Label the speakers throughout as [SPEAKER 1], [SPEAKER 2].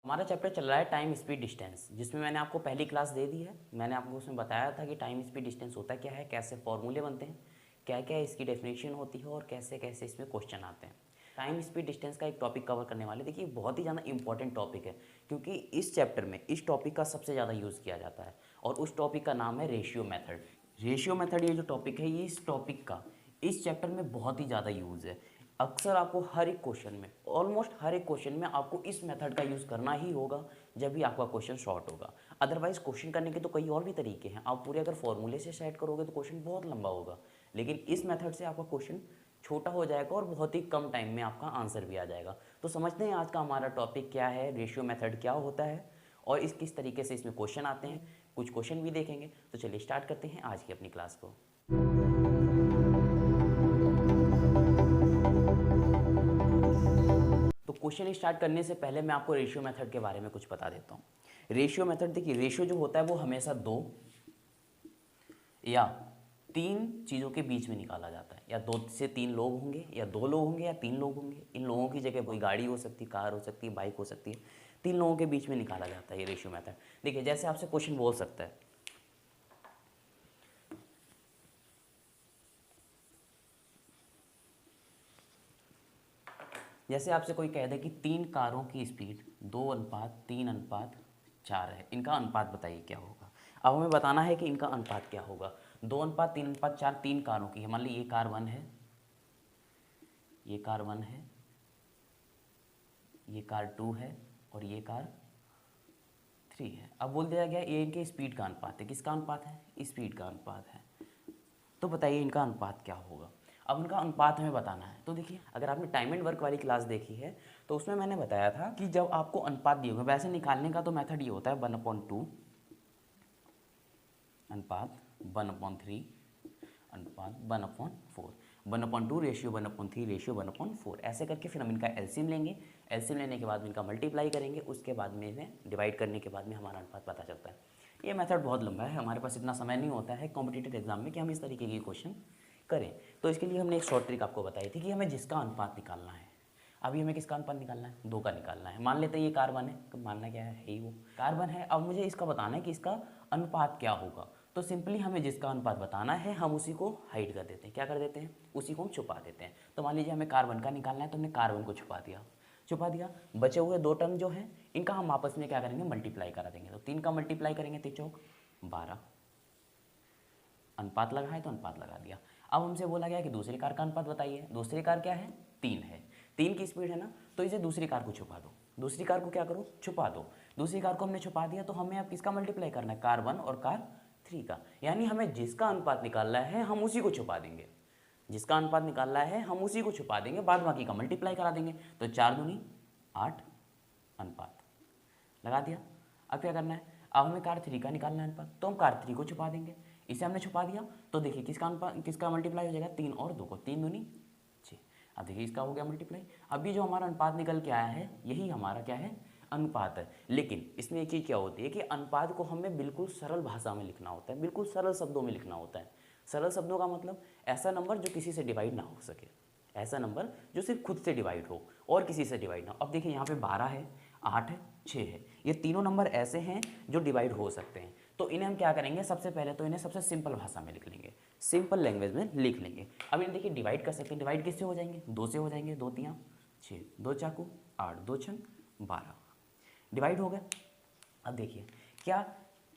[SPEAKER 1] हमारा चैप्टर चल रहा है टाइम स्पीड डिस्टेंस, जिसमें मैंने आपको पहली क्लास दे दी है। मैंने आपको उसमें बताया था कि टाइम स्पीड डिस्टेंस होता क्या है, कैसे फॉर्मूले बनते हैं, क्या क्या इसकी डेफिनेशन होती है और कैसे कैसे इसमें क्वेश्चन आते हैं। टाइम स्पीड डिस्टेंस का एक टॉपिक कवर करने वाले। देखिए बहुत ही ज़्यादा इंपॉर्टेंट टॉपिक है, क्योंकि इस चैप्टर में इस टॉपिक का सबसे ज़्यादा यूज़ किया जाता है और उस टॉपिक का नाम है रेशियो मेथड। रेशियो मेथड ये जो टॉपिक है, ये इस टॉपिक का इस चैप्टर में बहुत ही ज़्यादा यूज़ है। अक्सर आपको हर एक क्वेश्चन में, ऑलमोस्ट हर एक क्वेश्चन में आपको इस मेथड का यूज़ करना ही होगा जब भी आपका क्वेश्चन शॉर्ट होगा। अदरवाइज क्वेश्चन करने के तो कई और भी तरीके हैं। आप पूरे अगर फॉर्मूले से सेट करोगे तो क्वेश्चन बहुत लंबा होगा, लेकिन इस मेथड से आपका क्वेश्चन छोटा हो जाएगा और बहुत ही कम टाइम में आपका आंसर भी आ जाएगा। तो समझते हैं आज का हमारा टॉपिक क्या है, रेशियो मेथड क्या होता है और इस किस तरीके से इसमें क्वेश्चन आते हैं। कुछ क्वेश्चन भी देखेंगे। तो चलिए स्टार्ट करते हैं आज की अपनी क्लास को। तो क्वेश्चन स्टार्ट करने से पहले मैं आपको रेशियो मेथड के बारे में कुछ बता देता हूँ। रेशियो मेथड, देखिए रेशियो जो होता है वो हमेशा दो या तीन चीज़ों के बीच में निकाला जाता है। या दो से तीन लोग होंगे, या दो लोग होंगे, या तीन लोग होंगे। इन लोगों की जगह कोई गाड़ी हो सकती है, कार हो सकती है, बाइक हो सकती है। तीन लोगों के बीच में निकाला जाता है ये रेशियो मेथड। देखिए जैसे आपसे क्वेश्चन बोल सकता है, जैसे आपसे कोई कह दे कि तीन कारों की स्पीड 2:3:4 है, इनका अनुपात बताइए क्या होगा। अब हमें बताना है कि इनका अनुपात क्या होगा। 2:3:4 तीन कारों की है। मान ली ये कार 1 है, ये कार 1 है, ये कार 2 है और ये कार 3 है। अब बोल दिया गया ये इनके स्पीड का अनुपात है। किसका अनुपात है? स्पीड का अनुपात है। तो बताइए इनका अनुपात क्या होगा। अब उनका अनुपात हमें बताना है। तो देखिए अगर आपने टाइम एंड वर्क वाली क्लास देखी है तो उसमें मैंने बताया था कि जब आपको अनुपात दिए होंगे, वैसे निकालने का तो मेथड ये होता है 1/2 अनुपात 1/3 अनुपात 1/4, 1/2 रेशियो 1/3 रेशियो 1/4, ऐसे करके फिर हम इनका एलसीएम लेंगे। एलसीएम लेने के बाद में इनका मल्टीप्लाई करेंगे, उसके बाद में इन्हें डिवाइड करने के बाद में हमारा अनुपात पता चलता है। ये मेथड बहुत लंबा है, हमारे पास इतना समय नहीं होता है कॉम्पिटिटिव एग्जाम में कि हम इस तरीके के क्वेश्चन करें। तो इसके लिए हमने एक शॉर्ट ट्रिक आपको बताई थी कि हमें जिसका अनुपात निकालना है। अभी हमें किसका अनुपात निकालना है? दो का निकालना है। मान लेते हैं ये कार्बन है, तो मानना क्या है ही वो कार्बन है। अब मुझे इसका बताना है कि इसका अनुपात क्या होगा। तो सिंपली हमें जिसका अनुपात बताना है हम उसी को हाइड कर देते हैं। क्या कर देते हैं? उसी को हम छुपा देते हैं। तो मान लीजिए हमें कार्बन का निकालना है, तो हमने कार्बन को छुपा दिया। बचे हुए दो टर्म जो हैं इनका हम आपस में क्या करेंगे? मल्टीप्लाई करा देंगे। तो 3 का मल्टीप्लाई करेंगे 3 चौक 12, अनुपात लगा है तो अनुपात लगा दिया। अब हमसे बोला गया कि दूसरी कार का अनुपात बताइए। दूसरी कार क्या है? 3 है। 3 की स्पीड है ना, तो इसे दूसरी कार को छुपा दो। दूसरी कार को क्या करो? छुपा दो। दूसरी कार को हमने छुपा दिया, तो हमें अब किसका मल्टीप्लाई करना है? कार 1 और कार 3 का। यानी हमें जिसका अनुपात निकालना है हम उसी को छुपा देंगे। जिसका अनुपात निकालना है हम उसी को छुपा देंगे, बाद बाकी का मल्टीप्लाई करा देंगे। तो 4 दूनी 8 अनुपात लगा दिया। अब क्या करना है? अब हमें कार 3 का निकालना है अनुपात, तो हम कार 3 को छुपा देंगे। इसे हमने छुपा दिया, तो देखिए किसका अनुपात, किसका मल्टीप्लाई हो जाएगा? 3 और 2 को, 3 दूनी 6। अब देखिए इसका हो गया मल्टीप्लाई। अभी जो हमारा अनुपात निकल के आया है यही हमारा क्या है? अनुपात है। लेकिन इसमें एक चीज़ क्या होती है कि अनुपात को हमें बिल्कुल सरल भाषा में लिखना होता है, बिल्कुल सरल शब्दों में लिखना होता है। सरल शब्दों का मतलब ऐसा नंबर जो किसी से डिवाइड ना हो सके, ऐसा नंबर जो सिर्फ खुद से डिवाइड हो और किसी से डिवाइड ना हो। अब देखिए यहाँ पे 12 है, 8 है, 6 है, ये तीनों नंबर ऐसे हैं जो डिवाइड हो सकते हैं। तो इन्हें हम क्या करेंगे? सबसे पहले तो इन्हें सबसे सिंपल भाषा में लिख लेंगे, सिंपल लैंग्वेज में लिख लेंगे। अब इन्हें देखिए डिवाइड कर सकते हैं। डिवाइड किससे हो जाएंगे? 2 से हो जाएंगे। 2 तियाँ 6, 2 चाकू 8, 2 छन 12, डिवाइड हो गया। अब देखिए क्या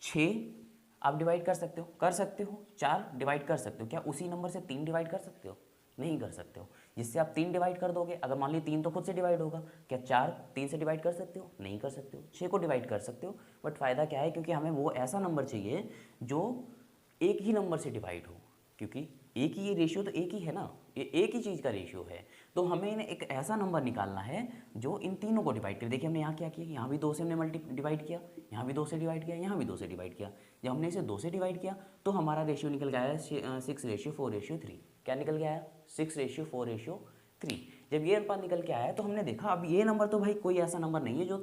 [SPEAKER 1] 6 आप डिवाइड कर सकते हो? कर सकते हो। 4 डिवाइड कर सकते हो। क्या उसी नंबर से 3 डिवाइड कर सकते हो? नहीं कर सकते हो। जिससे आप 3 डिवाइड कर दोगे, अगर मान ली 3 तो खुद से डिवाइड होगा, क्या 4 3 से डिवाइड कर सकते हो? नहीं कर सकते हो। 6 को डिवाइड कर सकते हो, बट फ़ायदा क्या है? क्योंकि हमें वो ऐसा नंबर चाहिए जो एक ही नंबर से डिवाइड हो, क्योंकि एक ही ये रेशियो तो एक ही है ना, ये एक ही चीज़ का रेशियो है। तो हमें इन्हें एक ऐसा नंबर निकालना है जो इन तीनों को डिवाइड करे। देखिए हमने यहाँ क्या किया, यहाँ भी 2 से हमने डिवाइड किया, यहाँ भी 2 से डिवाइड किया, यहाँ भी 2 से डिवाइड किया। जब हमने इसे 2 से डिवाइड किया तो हमारा रेशियो निकल गया है 6:4:3। क्या निकल गया है? 6:4:3। जब ये अनुपात निकल के आया तो हमने देखा अब ये नंबर तो भाई कोई ऐसा नंबर नहीं है जो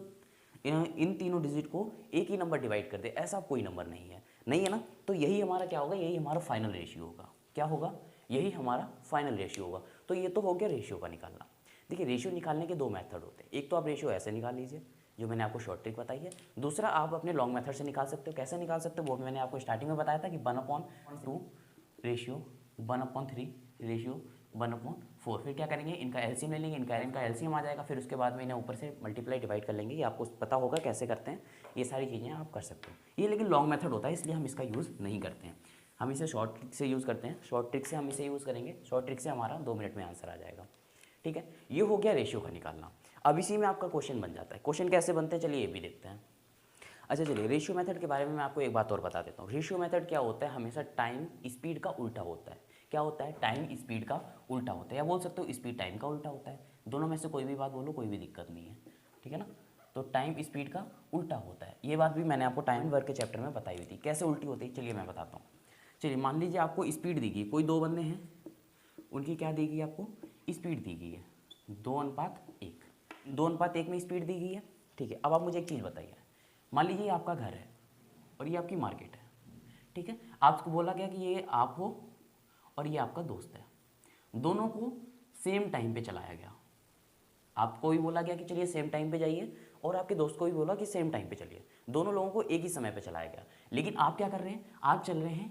[SPEAKER 1] इन तीनों डिजिट को एक ही नंबर डिवाइड कर दे, ऐसा कोई नंबर नहीं है। नहीं है ना, तो यही हमारा क्या होगा? यही हमारा फाइनल रेशियो होगा। क्या होगा? यही हमारा फाइनल रेशियो होगा। तो ये तो हो गया रेशियो का निकालना। देखिए रेशियो निकालने के दो मेथड होते हैं। एक तो आप रेशियो ऐसे निकाल लीजिए जो मैंने आपको शॉर्ट ट्रिक बताई है। दूसरा आप अपने लॉन्ग मेथड से निकाल सकते हो। कैसे निकाल सकते हो वो भी मैंने आपको स्टार्टिंग में बताया था कि 1/2 रेशियो 1/3 रेशियो 1/4। फिर क्या करेंगे, इनका एलसीएम ले लेंगे, इनका एलसीएम आ जाएगा, फिर उसके बाद में इन्हें ऊपर से मल्टीप्लाई डिवाइड कर लेंगे। ये आपको पता होगा कैसे करते हैं, ये सारी चीज़ें आप कर सकते हो। ये लेकिन लॉन्ग मेथड होता है, इसलिए हम इसका यूज़ नहीं करते हैं, हम इसे शॉर्ट ट्रिक से यूज़ करते हैं। शॉर्ट ट्रिक से हम इसे यूज़ करेंगे, शॉर्ट ट्रिक से हमारा 2 मिनट में आंसर आ जाएगा। ठीक है, ये हो गया रेशियो का निकालना। अब इसी में आपका क्वेश्चन बन जाता है। क्वेश्चन कैसे बनते हैं चलिए ये भी देखते हैं। अच्छा चलिए, रेशियो मेथड के बारे में मैं आपको एक बात और बता देता हूँ। रेशियो मेथड क्या होता है, हमेशा टाइम स्पीड का उल्टा होता है। क्या होता है, टाइम स्पीड का उल्टा होता है, या बोल सकते हो स्पीड टाइम का उल्टा होता है। दोनों में से कोई भी बात बोलो, कोई भी दिक्कत नहीं है, ठीक है ना। तो टाइम स्पीड का उल्टा होता है, ये बात भी मैंने आपको टाइम वर्क के चैप्टर में बताई हुई थी। कैसे उल्टी होती है चलिए मैं बताता हूँ। चलिए मान लीजिए आपको स्पीड दी गई, कोई 2 बंदे हैं, उनकी क्या दी गई आपको, स्पीड दी गई है 2:1। 2:1 में स्पीड दी गई है, ठीक है। अब आप मुझे एक चीज़ बताइए, मान लीजिए आपका घर है और ये आपकी मार्केट है, ठीक है। आपको बोला गया कि ये आप हो और ये आपका दोस्त है, दोनों को सेम टाइम पे चलाया गया। आपको भी बोला गया कि चलिए सेम टाइम पे जाइए, और आपके दोस्त को भी बोला कि सेम टाइम पे चलिए। दोनों लोगों को एक ही समय पे चलाया गया, लेकिन आप क्या कर रहे हैं, आप चल रहे हैं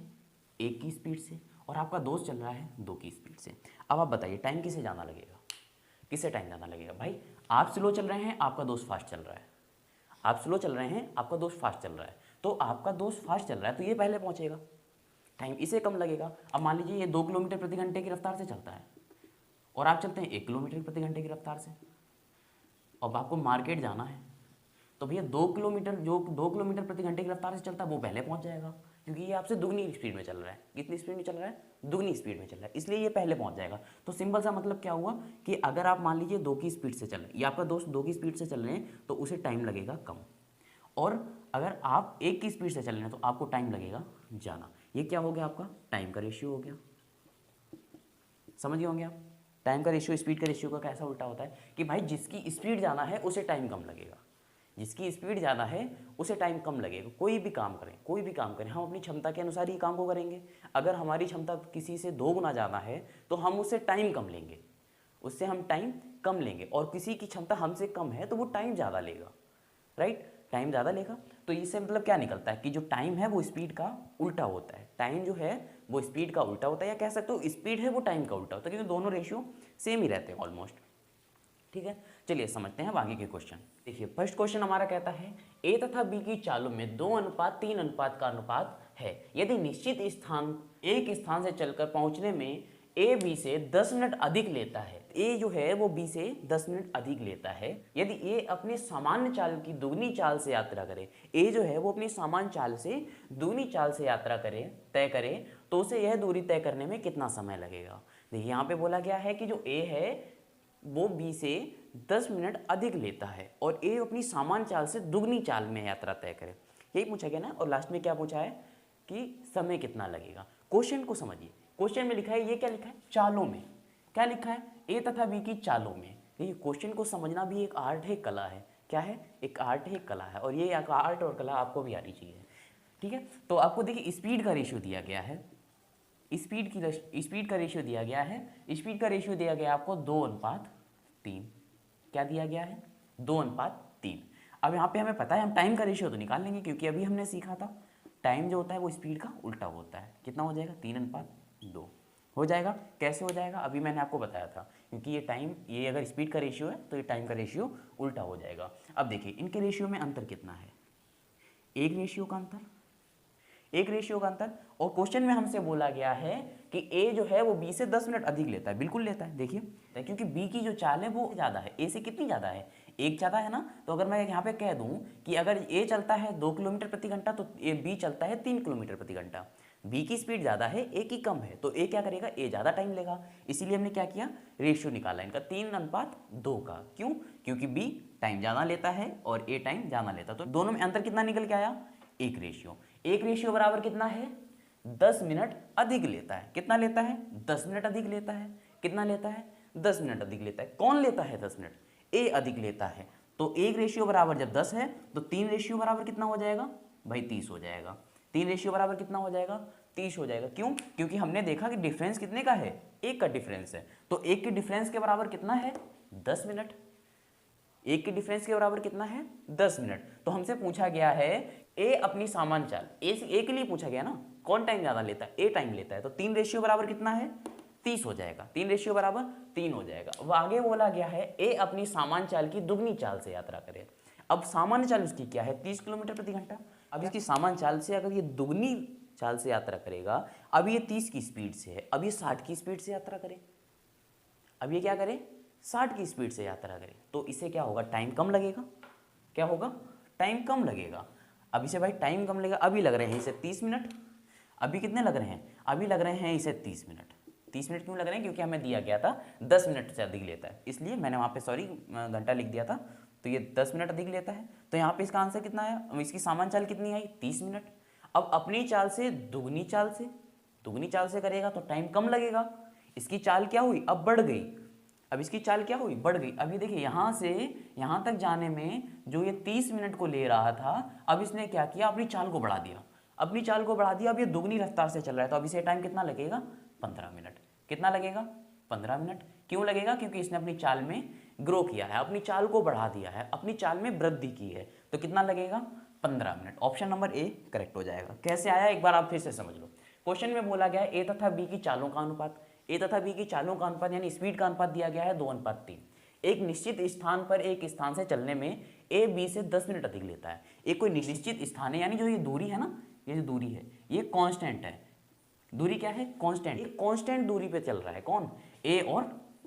[SPEAKER 1] 1 की स्पीड से और आपका दोस्त चल रहा है 2 की स्पीड से। अब आप बताइए टाइम किसे ज़्यादा लगेगा, किससे टाइम ज़्यादा लगेगा। भाई आप स्लो चल रहे हैं, आपका दोस्त फास्ट चल रहा है। आप स्लो चल रहे हैं, आपका दोस्त फास्ट चल रहा है, तो आपका दोस्त फास्ट चल रहा है तो ये पहले पहुंचेगा, टाइम इसे कम लगेगा। अब मान लीजिए ये 2 किलोमीटर प्रति घंटे की रफ्तार से चलता है और आप चलते हैं 1 किलोमीटर प्रति घंटे की रफ्तार से। अब आपको मार्केट जाना है तो भैया 2 किलोमीटर, जो 2 किलोमीटर प्रति घंटे की रफ्तार से चलता है वो पहले पहुंच जाएगा, क्योंकि ये आपसे दुगनी स्पीड में चल रहा है। कितनी स्पीड में चल रहा है, दुगनी स्पीड में चल रहा है, इसलिए ये पहले पहुंच जाएगा। तो सिंपल सा मतलब क्या हुआ कि अगर आप मान लीजिए 2 की स्पीड से चल रहे हैं, या आपका दोस्त 2 की स्पीड से चल रहे हैं तो उसे टाइम लगेगा कम, और अगर आप 1 की स्पीड से चल रहे हैं तो आपको टाइम लगेगा ज़्यादा। ये क्या हो गया, आपका टाइम का रेशियो हो गया। समझ गए होंगे आप, टाइम का रेशियो स्पीड का रेशियो का कैसा उल्टा होता है कि भाई जिसकी स्पीड ज़्यादा है उसे टाइम कम लगेगा, जिसकी स्पीड ज़्यादा है उसे टाइम कम लगेगा। कोई भी काम करें, कोई भी काम करें, हम अपनी क्षमता के अनुसार ही काम को करेंगे। अगर हमारी क्षमता किसी से 2 गुना ज़्यादा है तो हम उससे टाइम कम लेंगे, उससे हम टाइम कम लेंगे, और किसी की क्षमता हमसे कम है तो वो टाइम ज़्यादा लेगा, राइट, टाइम ज़्यादा लेगा। तो इससे मतलब क्या निकलता है कि जो टाइम है वो स्पीड का उल्टा होता है, टाइम जो है वो स्पीड का उल्टा होता है, या कह सकते हो स्पीड है वो टाइम का उल्टा होता है, क्योंकि दोनों रेशियो सेम ही रहते हैं ऑलमोस्ट। ठीक है, चलिए समझते हैं अब आगे के क्वेश्चन। देखिए फर्स्ट क्वेश्चन हमारा कहता है ए तथा बी की चालों में 2:3 अनुपात का अनुपात है। यदि निश्चित स्थान एक स्थान से चलकर पहुंचने में ए बी से 10 मिनट अधिक लेता है, ए जो है वो बी से 10 मिनट अधिक लेता है। यदि ए अपने सामान्य चाल की दुगनी चाल से यात्रा करे, ए जो है वो अपनी सामान्य चाल से दुगनी चाल से यात्रा करे, तय करे, तो उसे यह दूरी तय करने में कितना समय लगेगा। देखिए यहाँ पे बोला गया है कि जो ए है वो बी से 10 मिनट अधिक लेता है और ए अपनी सामान्य चाल से दुगनी चाल में यात्रा तय करे, यही पूछा गया ना। और लास्ट में क्या पूछा है कि समय कितना लगेगा। क्वेश्चन को समझिए, क्वेश्चन में लिखा है, ये क्या लिखा है, चालों में। क्या लिखा है, ए तथा बी की चालों में। देखिए क्वेश्चन को समझना भी एक आर्ट है, कला है। क्या है, एक आर्ट है, एक कला है, और ये आर्ट और कला आपको भी आनी चाहिए। ठीक है, तो आपको देखिए स्पीड का रेशियो दिया गया है, स्पीड का रेशियो दिया गया है, स्पीड का रेशियो दिया गया आपको 2:3। क्या दिया गया है, 2:3। अब यहाँ पे हमें पता है हम टाइम का रेशियो तो निकाल लेंगे, क्योंकि अभी हमने सीखा था टाइम जो होता है वो स्पीड का उल्टा होता है। कितना हो जाएगा, 3:2 हो जाएगा। कैसे हो जाएगा, अभी मैंने आपको बताया था, क्योंकि ये टाइम, ये अगर स्पीड का रेशियो है तो ये टाइम का रेशियो उल्टा हो जाएगा। अब देखिए इनके रेशियो में अंतर कितना है, एक रेशियो का अंतर, एक रेशियो का अंतर। और क्वेश्चन में हमसे बोला गया है कि ए जो है वो बी से 10 मिनट अधिक लेता है, बिल्कुल लेता है। देखिए क्योंकि बी की जो चाल है वो ज़्यादा है, ए से कितनी ज़्यादा है, 1 ज़्यादा है ना। तो अगर मैं यहाँ पे कह दूँ कि अगर ए चलता है 2 किलोमीटर प्रति घंटा तो ए बी चलता है 3 किलोमीटर प्रति घंटा। बी की स्पीड ज़्यादा है, ए की कम है, तो ए क्या करेगा, ए ज़्यादा टाइम लेगा। इसीलिए हमने क्या किया, रेशियो निकाला इनका 3:2 का। क्यों, क्योंकि बी टाइम ज़्यादा लेता है और ए टाइम ज़्यादा लेता है, तो दोनों में अंतर कितना निकल के आया, एक रेशियो। एक रेशियो बराबर कितना है, 10 मिनट अधिक लेता है। कितना लेता है, 10 मिनट अधिक लेता है। कितना लेता है, 10 मिनट अधिक लेता है। कौन लेता है 10 मिनट, ए अधिक लेता है। तो एक रेशियो बराबर जब 10 है तो 3 रेशियो बराबर कितना हो जाएगा भाई, 30 हो जाएगा। 3 रेशियो बराबर कितना हो जाएगा, 30 हो जाएगा। क्यों, क्योंकि हमने देखा कि डिफरेंस कितने का है, एक का डिफरेंस है, तो एक के डिफरेंस के बराबर कितना है, 10 मिनट। एक के डिफरेंस के बराबर कितना है 10 मिनट। तो हमसे पूछा गया है ए अपनी सामान चाल, ए के लिए पूछा गया ना, कौन टाइम ज़्यादा लेता है, ए टाइम लेता है, तो 3 रेशियो बराबर कितना है 30 हो जाएगा, 3 रेशियो बराबर 3 हो जाएगा। अब आगे बोला गया है ए अपनी सामान चाल की दुगनी चाल से यात्रा करे। अब सामान्य चाल उसकी क्या है 30 किलोमीटर प्रति घंटा। अब इसकी सामान्य चाल से अगर ये दुगनी चाल से यात्रा करेगा, अब ये 30 की स्पीड से है, अब ये 60 की स्पीड से यात्रा करे, अब ये क्या करे 60 की स्पीड से यात्रा करे, तो इसे क्या होगा टाइम कम लगेगा, क्या होगा टाइम कम लगेगा। अब इसे भाई टाइम कम लगेगा, अभी लग रहे हैं इसे 30 मिनट, अभी कितने लग रहे हैं, अभी लग रहे हैं इसे 30 मिनट। 30 मिनट क्यों लग रहे हैं, क्योंकि हमें दिया गया था 10 मिनट से अधिक लेता है, इसलिए मैंने वहाँ पे सॉरी घंटा लिख दिया था, तो ये 10 मिनट अधिक लेता है। तो यहाँ पे इसका आंसर कितना है, इसकी सामान्य चाल कितनी आई 30 मिनट। अब अपनी चाल से दुगनी चाल से करेगा तो टाइम कम लगेगा, इसकी चाल क्या हुई अब बढ़ गई, अब इसकी चाल क्या हुई बढ़ गई। अभी देखिए यहाँ से यहाँ तक जाने में जो ये 30 मिनट को ले रहा था, अब इसने क्या किया अपनी चाल को बढ़ा दिया, अपनी चाल को बढ़ा दिया, अब ये दुगनी रफ्तार से चल रहा है, तो अब इसे टाइम कितना लगेगा 15 मिनट। कितना लगेगा 15 मिनट। क्यों लगेगा, क्योंकि इसने अपनी चाल में ग्रो किया है, अपनी चाल को बढ़ा दिया है, अपनी चाल में वृद्धि की है, तो कितना लगेगा 15 minute. Option number A correct हो जाएगा। कैसे आया एक बार आप फिर से समझ लो। क्वेश्चन में बोला गया है ए तथा बी की चालों का अनुपात, ए तथा बी की चालों का अनुपात यानी स्पीड का अनुपात दिया गया है 2:3। एक निश्चित स्थान पर एक स्थान से चलने में ए बी से 10 मिनट अधिक लेता है। एक कोई निश्चित स्थान है, यानी जो ये दूरी है ना, ये जो दूरी है ये कांस्टेंट है, दूरी क्या है कांस्टेंट, एक कांस्टेंट दूरी पे चल रहा है कौन ए और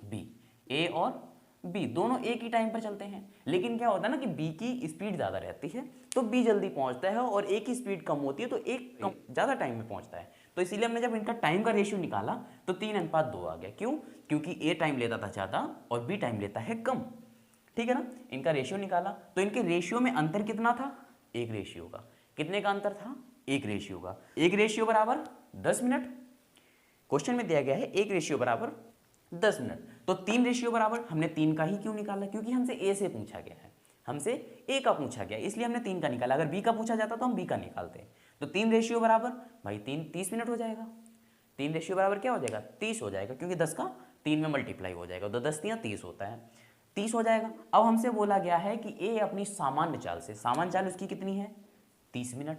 [SPEAKER 1] बी, ए और बी दोनों एक ही टाइम पर चलते हैं। लेकिन क्या होता है ना कि बी की स्पीड ज़्यादा रहती है तो बी जल्दी पहुंचता है, और ए की स्पीड कम होती है तो एक कम ज़्यादा टाइम में पहुंचता है। तो इसीलिए हमने जब इनका टाइम का रेशियो निकाला तो 3:2 आ गया। क्यों, क्योंकि ए टाइम लेता था ज़्यादा और बी टाइम लेता है कम। ठीक है ना, इनका रेशियो निकाला तो इनके रेशियो में अंतर कितना था, एक रेशियो का। कितने का अंतर था, एक रेशियो का। एक रेशियो बराबर 10 मिनट, क्वेश्चन में दिया गया है एक रेशियो बराबर 10 मिनट। तो 3 रेशियो बराबर, हमने 3 का ही क्यों निकाला, क्योंकि हमसे ए से पूछा गया है, हमसे ए का पूछा गया इसलिए हमने 3 का निकाला। अगर बी का पूछा जाता तो हम बी का निकालते। तो 3 रेशियो बराबर भाई 30 मिनट हो जाएगा। 3 रेशियो बराबर क्या हो जाएगा 30 हो जाएगा, क्योंकि 10 का 3 में मल्टीप्लाई हो जाएगा, तो 10 3 30 होता है, 30 हो जाएगा। अब हमसे बोला गया है कि ए अपनी सामान्य चाल से, सामान्य चाल उसकी कितनी है 30 मिनट,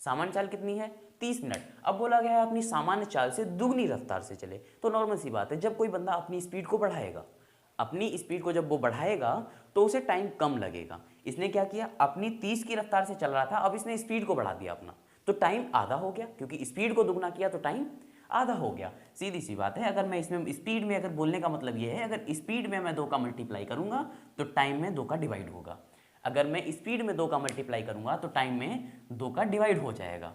[SPEAKER 1] सामान्य चाल कितनी है 30 मिनट। अब बोला गया है अपनी सामान्य चाल से दुगनी रफ्तार से चले। तो नॉर्मल सी बात है, जब कोई बंदा अपनी स्पीड को बढ़ाएगा, अपनी स्पीड को जब वो बढ़ाएगा तो उसे टाइम कम लगेगा। इसने क्या किया, अपनी 30 की रफ्तार से चल रहा था, अब इसने स्पीड को बढ़ा दिया अपना, तो टाइम आधा हो गया, क्योंकि स्पीड को दुगना किया तो टाइम आधा हो गया। सीधी सी बात है। अगर मैं इसमें स्पीड में, अगर बोलने का मतलब ये है, अगर स्पीड में मैं 2 का मल्टीप्लाई करूंगा तो टाइम में 2 का डिवाइड होगा। अगर मैं स्पीड में 2 का मल्टीप्लाई करूंगा तो टाइम में 2 का डिवाइड हो जाएगा।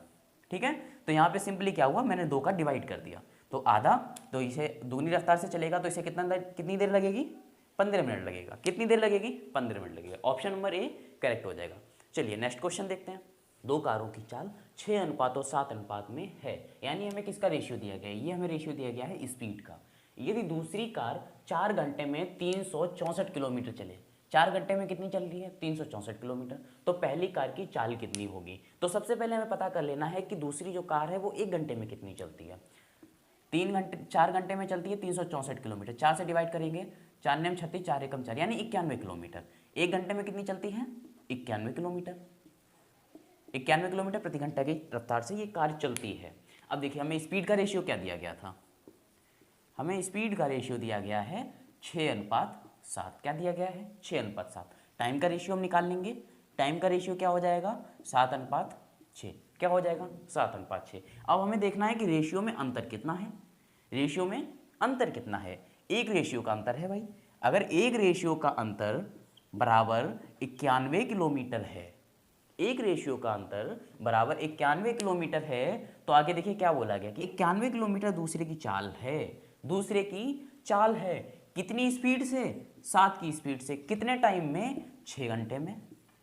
[SPEAKER 1] ठीक है, तो यहाँ पे सिंपली क्या हुआ, मैंने 2 का डिवाइड कर दिया, तो आधा, तो इसे दुगनी रफ्तार से चलेगा तो इसे कितनी देर लगेगी 15 मिनट लगेगा। कितनी देर लगेगी 15 मिनट लगेगा। ऑप्शन नंबर ए करेक्ट हो जाएगा। चलिए नेक्स्ट क्वेश्चन देखते हैं। 2 कारों की चाल 6:7 अनुपात में है, यानी हमें किसका रेशियो दिया गया है, ये हमें रेशियो दिया गया है स्पीड का। यदि दूसरी कार 4 घंटे में 364 किलोमीटर चले, 4 घंटे में कितनी चल रही है 364 किलोमीटर, तो पहली कार की चाल कितनी होगी। तो सबसे पहले हमें पता कर लेना है कि दूसरी जो कार है वो 1 घंटे में कितनी चलती है। 4 घंटे में चलती है 364 किलोमीटर, 4 से डिवाइड करेंगे, 4 ने 36, 4 एकम 4 यानी 91 किलोमीटर। 1 घंटे में कितनी चलती है 91 किलोमीटर, 91 किलोमीटर प्रति घंटा की रफ्तार से ये कार चलती है। अब देखिए हमें स्पीड का रेशियो क्या दिया गया था, हमें स्पीड का रेशियो दिया गया है 6:7। क्या दिया गया है 6:7। टाइम का रेशियो हम निकाल लेंगे, टाइम का रेशियो क्या हो जाएगा 7:6। क्या हो जाएगा 7:6। अब हमें देखना है कि रेशियो में अंतर कितना है, रेशियो में अंतर कितना है, एक रेशियो का अंतर है भाई। अगर एक रेशियो का अंतर बराबर 91 किलोमीटर है, एक रेशियो का अंतर बराबर 91 किलोमीटर है, तो आगे देखिए क्या बोला गया कि 91 किलोमीटर दूसरे की चाल है, दूसरे की चाल है, कितनी स्पीड से 7 की स्पीड से, कितने टाइम में 6 घंटे में,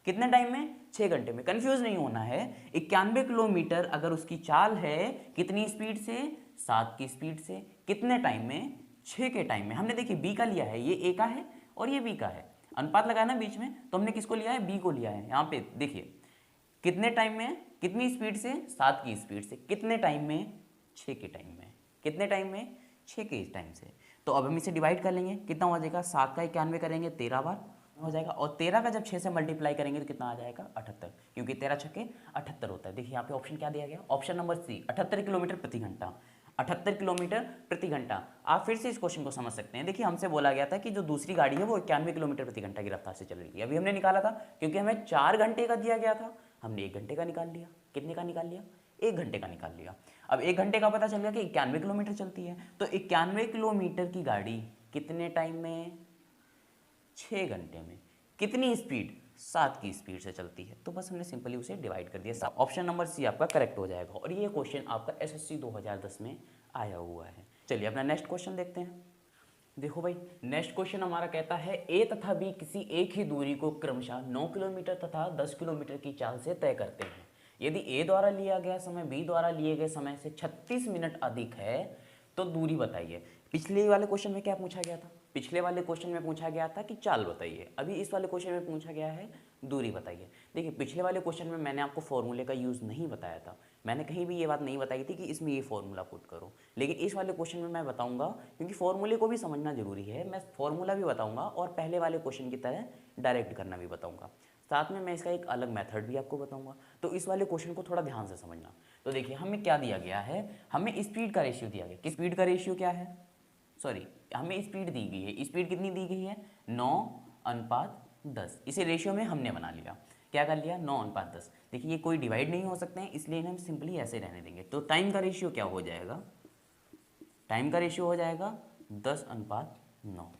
[SPEAKER 1] कितने टाइम में 6 घंटे में। कंफ्यूज नहीं होना है, 91 किलोमीटर अगर उसकी चाल है कितनी स्पीड से 7 की स्पीड से, कितने टाइम में 6 के टाइम में। हमने देखिए बी का लिया है, ये ए का है और ये बी का है, अनुपात लगाया ना बीच में, तो हमने किसको लिया है बी को लिया है। यहाँ पे देखिए कितने टाइम में, कितनी स्पीड से 7 की स्पीड से, कितने टाइम में 6 के टाइम में, कितने टाइम में 6 के टाइम से। तो अब हम इसे डिवाइड कर लेंगे, कितना हो जाएगा 7 का 91 करेंगे 13 बार हो जाएगा। और 13 का जब 6 से मल्टीप्लाई करेंगे तो कितना आ जाएगा 78, क्योंकि 13 छक्के 78 होता है। देखिए यहाँ पे ऑप्शन क्या दिया गया, ऑप्शन नंबर सी 78 किलोमीटर प्रति घंटा। 78 किलोमीटर प्रति घंटा। आप फिर से इस क्वेश्चन को समझ सकते हैं। देखिए हमसे बोला गया था कि जो दूसरी गाड़ी है वो 91 किलोमीटर प्रति घंटा की रफ्तार से चल रही है। अभी हमने निकाला था क्योंकि हमें 4 घंटे का दिया गया था, हमने 1 घंटे का निकाल लिया। कितने का निकाल लिया, 1 घंटे का निकाल लिया। अब 1 घंटे का पता चल गया कि 91 किलोमीटर चलती है, तो 91 किलोमीटर की गाड़ी कितने टाइम में, 6 घंटे में। कितनी स्पीड, 7 की स्पीड से चलती है। तो बस हमने सिंपली उसे डिवाइड कर दिया। ऑप्शन नंबर सी आपका करेक्ट हो जाएगा। और ये क्वेश्चन आपका एसएससी 2010 में आया हुआ है। चलिए अपना नेक्स्ट क्वेश्चन देखते हैं। देखो भाई नेक्स्ट क्वेश्चन हमारा कहता है ए तथा बी किसी एक ही दूरी को क्रमशः 9 किलोमीटर तथा 10 किलोमीटर की चाल से तय करते हैं। यदि ए द्वारा लिया गया समय बी द्वारा लिए गए समय से 36 मिनट अधिक है तो दूरी बताइए। पिछले वाले क्वेश्चन में क्या पूछा गया था, पिछले वाले क्वेश्चन में पूछा गया था कि चाल बताइए। अभी इस वाले क्वेश्चन में पूछा गया है दूरी बताइए। देखिए पिछले वाले क्वेश्चन में मैंने आपको फॉर्मूले का यूज़ नहीं बताया था, मैंने कहीं भी ये बात नहीं बताई थी कि इसमें ये फॉर्मूला पुट करो। लेकिन इस वाले क्वेश्चन में मैं बताऊंगा, क्योंकि फॉर्मूले को भी समझना जरूरी है। मैं फॉर्मूला भी बताऊंगा और पहले वाले क्वेश्चन की तरह डायरेक्ट करना भी बताऊंगा। साथ में मैं इसका एक अलग मेथड भी आपको बताऊंगा। तो इस वाले क्वेश्चन को थोड़ा ध्यान से समझना। तो देखिए हमें क्या दिया गया है, हमें स्पीड का रेशियो दिया गया कि स्पीड का रेशियो क्या है, सॉरी हमें स्पीड दी गई है। स्पीड कितनी दी गई है, 9:10। इसे रेशियो में हमने बना लिया, क्या कर लिया, 9:10। देखिए ये कोई डिवाइड नहीं हो सकते हैं, इसलिए हम सिंपली ऐसे रहने देंगे। तो टाइम का रेशियो क्या हो जाएगा, टाइम का रेशियो हो जाएगा 10:9।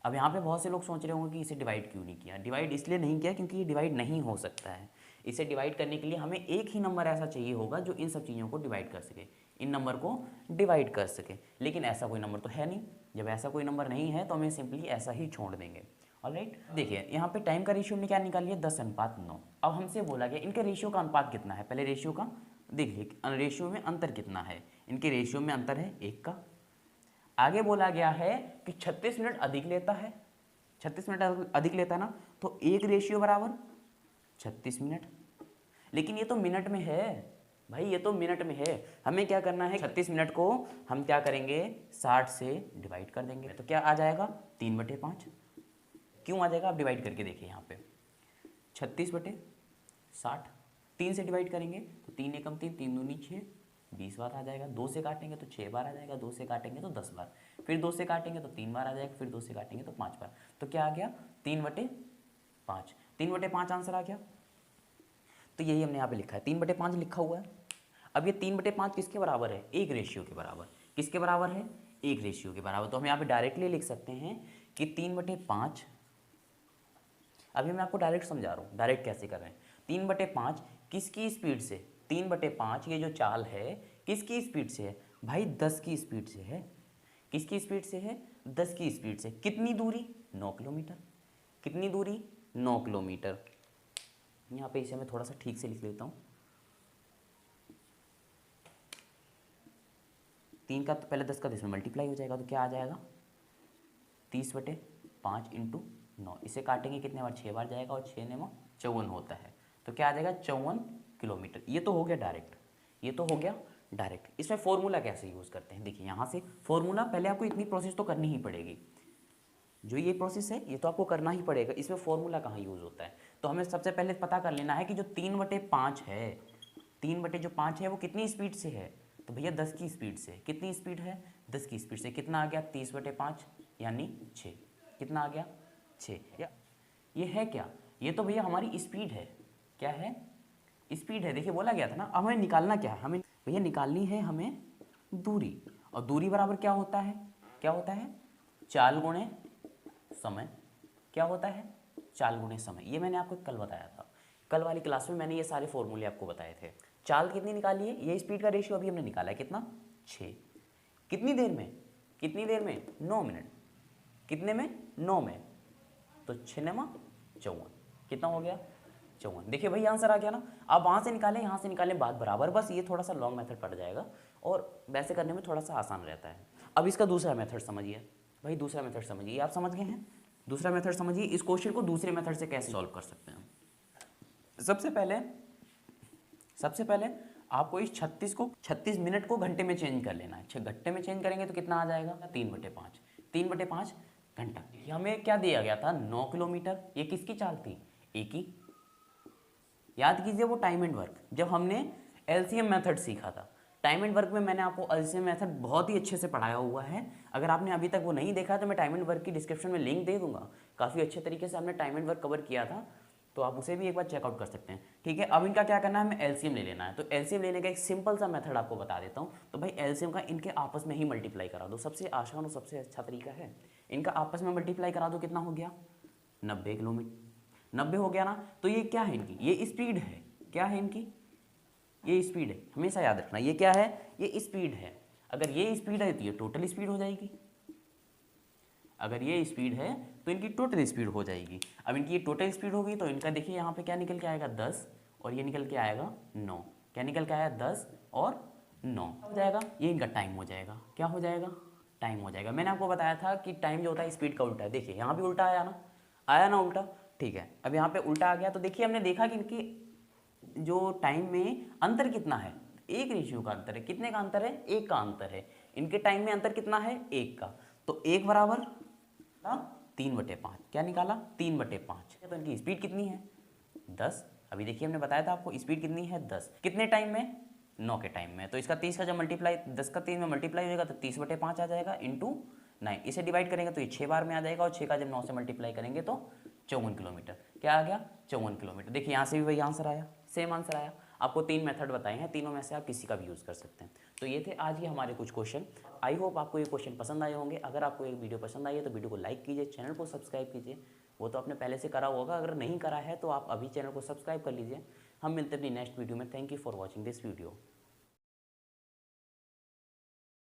[SPEAKER 1] अब यहाँ पे बहुत से लोग सोच रहे होंगे कि इसे डिवाइड क्यों नहीं किया। डिवाइड इसलिए नहीं किया क्योंकि ये डिवाइड नहीं हो सकता है। इसे डिवाइड करने के लिए हमें एक ही नंबर ऐसा चाहिए होगा जो इन सब चीज़ों को डिवाइड कर सके, इन नंबर को डिवाइड कर सके। लेकिन ऐसा कोई नंबर तो है नहीं। जब ऐसा कोई नंबर नहीं है तो हमें सिंपली ऐसा ही छोड़ देंगे। ऑलराइट, देखिए यहाँ पे टाइम का रेशियो हमने क्या निकाल लिया, 10:9। अब हमसे बोला गया इनके रेशियो का अनुपात कितना है। पहले रेशियो का देखिए, रेशियो में अंतर कितना है, इनके रेशियो में अंतर है 1 का। आगे बोला गया है कि 36 मिनट अधिक लेता है, 36 मिनट अधिक लेता है ना, तो 1 रेशियो बराबर 36 मिनट। लेकिन ये तो मिनट में है भाई, ये तो मिनट में है। हमें क्या करना है, 36 मिनट को हम क्या करेंगे, 60 से डिवाइड कर देंगे। तो क्या आ जाएगा, 3/5। क्यों आ जाएगा, आप डिवाइड करके देखिए यहाँ पे 36/60। 3 से डिवाइड करेंगे तो 3 एकम 3, 3 दूनी 6, 20 बार आ जाएगा। 2 से काटेंगे तो 6 बार आ जाएगा, 2 से काटेंगे तो 10 बार, फिर 2 से काटेंगे तो 3 बार आ जाएगा, फिर 2 से काटेंगे तो 5 बार। तो क्या आ गया, 3/5। 3/5 आंसर आ गया। तो यही हमने यहाँ पे लिखा है, 3/5 लिखा हुआ है। अब ये 3/5 किसके बराबर है, 1 रेशियो के बराबर। किसके बराबर है, 1 रेशियो के बराबर। तो हम यहाँ पे डायरेक्टली लिख सकते हैं कि 3/5। अभी मैं आपको डायरेक्ट समझा रहा हूँ, डायरेक्ट कैसे कर रहे हैं। 3/5 किसकी स्पीड से, 3/5 ये जो चाल है किसकी स्पीड से है भाई, 10 की स्पीड से है। किसकी स्पीड से है, 10 की स्पीड से। कितनी दूरी, 9 किलोमीटर। कितनी दूरी, 9 किलोमीटर। यहाँ पे इसे मैं थोड़ा सा ठीक से लिख लेता हूँ। 3 का तो पहले 10 का 10 में मल्टीप्लाई हो जाएगा, तो क्या आ जाएगा, 30/5 × 9। इसे काटेंगे कितने बार, 6 बार जाएगा, और 6 9 54 होता है। तो क्या आ जाएगा, 54 किलोमीटर। ये तो हो गया डायरेक्ट, ये तो हो गया डायरेक्ट। इसमें फॉर्मूला कैसे यूज़ करते हैं, देखिए यहाँ से फॉर्मूला, पहले आपको इतनी प्रोसेस तो करनी ही पड़ेगी। जो ये प्रोसेस है ये तो आपको करना ही पड़ेगा। इसमें फॉर्मूला कहाँ यूज़ होता है, तो हमें सबसे पहले पता कर लेना है कि जो 3/5 है, 3/5 है वो कितनी स्पीड से है। तो भैया 10 की स्पीड से। कितनी स्पीड है, 10 की स्पीड से। कितना आ गया, 30/5 यानी 6। कितना आ गया, 6। ये है क्या, ये तो भैया हमारी स्पीड है। क्या है, स्पीड है। देखिए बोला गया था ना, अब हमें निकालना क्या है, हमें भैया निकालनी है हमें दूरी। और दूरी बराबर क्या होता है, क्या होता है, चाल गुणे समय। क्या होता है, चाल गुणे समय। ये मैंने आपको कल बताया था, कल वाली क्लास में मैंने ये सारे फॉर्मूले आपको बताए थे। चाल कितनी निकाली है, ये स्पीड का रेशियो अभी हमने निकाला है कितना, 6। कितनी देर में, कितनी देर में, 9 मिनट। कितने में, 9 में। तो 6 9 54। कितना हो गया, 54। देखिए भाई आंसर आ गया ना। आप वहाँ से निकालें यहाँ से निकालें, बात बराबर। बस ये थोड़ा सा लॉन्ग मेथड पड़ जाएगा और वैसे करने में थोड़ा सा आसान रहता है। अब इसका दूसरा मेथड समझिए भाई, दूसरा मेथड समझिए। आप समझ गए हैं, दूसरा मेथड समझिए। इस क्वेश्चन को दूसरे मेथड से कैसे सॉल्व कर सकते हैं। सबसे पहले आपको इस 36 मिनट को घंटे में चेंज कर लेना है। घंटे में चेंज करेंगे तो कितना आ जाएगा, 3/5। 3/5 घंटा। हमें क्या दिया गया था, 9 किलोमीटर। ये किसकी चाल थी, ए की। याद कीजिए वो टाइम एंड वर्क, जब हमने एलसीएम मेथड सीखा था। टाइम एंड वर्क में मैंने आपको एलसीएम मेथड बहुत ही अच्छे से पढ़ाया हुआ है। अगर आपने अभी तक वो नहीं देखा तो मैं टाइम एंड वर्क की डिस्क्रिप्शन में लिंक दे दूंगा। काफ़ी अच्छे तरीके से हमने टाइम एंड वर्क कवर किया था, तो आप उसे भी एक बार चेकआउट कर सकते हैं। ठीक है, अब इनका क्या करना है, हमें एलसीएम ले लेना है। तो एलसीएम लेने का एक सिंपल सा मेथड आपको बता देता हूँ। तो भाई एलसीएम का इनके आपस में ही मल्टीप्लाई करा दो, सबसे आसान और सबसे अच्छा तरीका है। इनका आपस में मल्टीप्लाई करा दो, कितना हो गया, 90 किलोमीटर। 90 हो गया ना, तो ये क्या है इनकी, ये स्पीड है। क्या है इनकी, ये स्पीड है। हमेशा याद रखना ये क्या है, ये स्पीड है। अगर ये स्पीड है तो ये टोटल स्पीड हो जाएगी। अगर ये स्पीड है तो इनकी टोटल स्पीड हो जाएगी। अब इनकी ये टोटल स्पीड होगी तो इनका देखिए यहाँ पे क्या निकल के आएगा, 10, और ये निकल के आएगा 9। क्या निकल के आया, 10 और 9 हो जाएगा। ये इनका टाइम हो जाएगा। क्या हो जाएगा, टाइम हो जाएगा। मैंने आपको बताया था कि टाइम जो होता है स्पीड का उल्टा है। देखिए यहाँ भी उल्टा आया ना, आया ना उल्टा। ठीक है, अब यहाँ पे उल्टा आ गया तो देखिए हमने देखा कि इनकी जो टाइम में अंतर कितना है, एक रेशियो का अंतर है। कितने का अंतर है, एक का अंतर है। इनके टाइम में अंतर कितना है, एक का। तो एक बराबर 3/5। क्या निकाला, 3/5। तो इनकी स्पीड कितनी है, 10। अभी देखिए हमने बताया था आपको स्पीड कितनी है, 10। कितने टाइम में, 9 के टाइम में। तो इसका 30 का जब मल्टीप्लाई, 10 का 3 में मल्टीप्लाई हो जाएगा तो 30/5 आ जाएगा, इंटू 9। इसे डिवाइड करेंगे तो ये 6 बार में आ जाएगा, और 6 का जब 9 से मल्टीप्लाई करेंगे तो 54 किलोमीटर। क्या आ गया, 54 किलोमीटर। देखिए यहाँ से भी वही आंसर आया, सेम आंसर आया। आपको 3 मेथड बताए हैं, तीनों में से आप किसी का भी यूज़ कर सकते हैं। तो ये थे आज ही हमारे कुछ क्वेश्चन। आई होप आपको ये क्वेश्चन पसंद आए होंगे। अगर आपको एक वीडियो पसंद आई है तो वीडियो को लाइक कीजिए, चैनल को सब्सक्राइब कीजिए। वो तो आपने पहले से करा होगा, अगर नहीं करा है तो आप अभी चैनल को सब्सक्राइब कर लीजिए। हम मिलते हैं अपनी नेक्स्ट वीडियो में। Thank you for watching this video.